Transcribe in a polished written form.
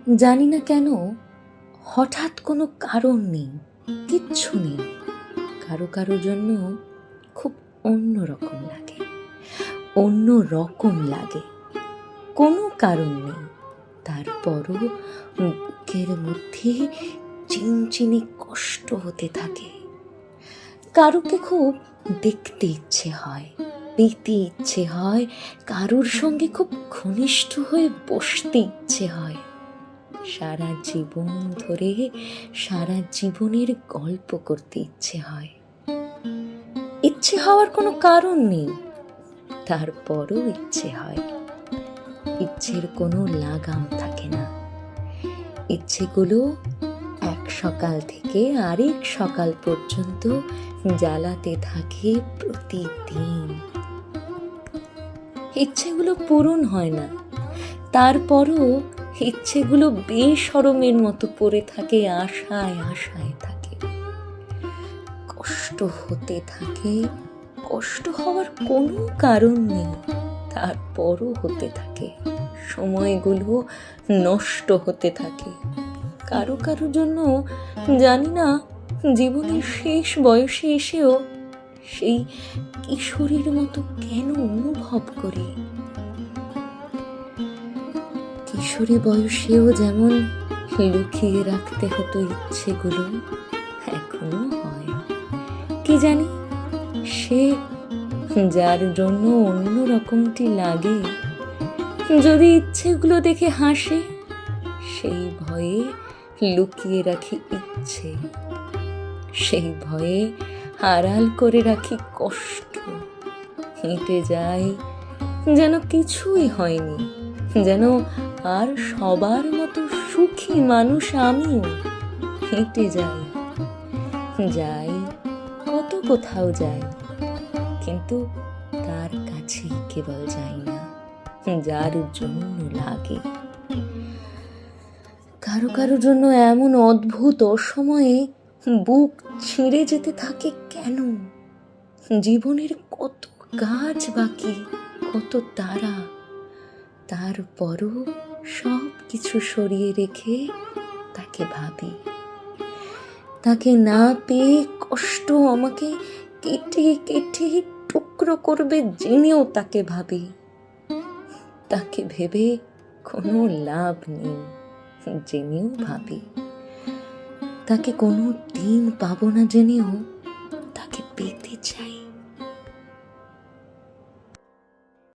জানি না কেন হঠাৎ কোনো কারণ নেই, কিচ্ছু নেই, কারো কারো জন্য খুব অন্যরকম লাগে, অন্য রকম লাগে, কোনো কারণ নেই, তারপরও বুকের মধ্যে চিনচিনি কষ্ট হতে থাকে। কারুকে খুব দেখতে ইচ্ছে হয়, পেতে ইচ্ছে হয়, কারুর সঙ্গে খুব ঘনিষ্ঠ হয়ে বসতে ইচ্ছে হয়, সারা জীবন ধরে সারা জীবনের গল্প করতে ইচ্ছে হয়। ইচ্ছে হওয়ার কোনো কারণ নেই, তারপরও ইচ্ছে হয়। ইচ্ছের কোনো লাগাম থাকে না, ইচ্ছেগুলো এক সকাল থেকে আরেক সকাল পর্যন্ত জ্বালাতে থাকে প্রতিদিন। ইচ্ছেগুলো পূরণ হয় না, তারপরও ইচ্ছেগুলো বেশরমের মতো পড়ে থাকে, আশায় আশায় থাকে, কষ্ট হতে থাকে, কষ্ট হওয়ার কোনো কারণ নেই, তারপরও হতে থাকে, সময়গুলো নষ্ট হতে থাকে। কারো কারো জন্য জানি না জীবনের শেষ বয়সে এসেও সেই কিশোরীর মতো কেন অনুভব করি। কিশোরী বয়সেও যেমন লুকিয়ে রাখতে হতো ইচ্ছেগুলো, এখনো হয়। কি জানি সে যার জন্য অন্য রকমটি লাগে, যদি ইচ্ছেগুলো দেখে হাসে, সেই ভয়ে লুকিয়ে রাখি ইচ্ছে, সেই ভয়ে আড়াল করে রাখি কষ্ট, হেঁটে যাই যেন কিছুই হয়নি, যেন আর সবার মতো সুখী মানুষ আমিও। হেঁটে যাই, যাই কত কোথাও যাই, কিন্তু তার কাছেই কেবল যাই না যার জন্য লাগে। কারো কারো জন্য এমন অদ্ভুত অসময়ে বুক ছিঁড়ে যেতে থাকে কেন? জীবনের কত কাজ বাকি, কত তারা, তারপরও সব কিছু সরিয়ে রেখে তাকে ভাবি। তাকে না পেয়ে কষ্ট আমাকে কেটে কেটে টুকরো করবে জেনেও তাকে ভাবি। তাকে ভেবে কোনো লাভ নেই জেনেও ভাবি। তাকে কোনো দিন পাবো না জেনেও তাকে পেতে চাই।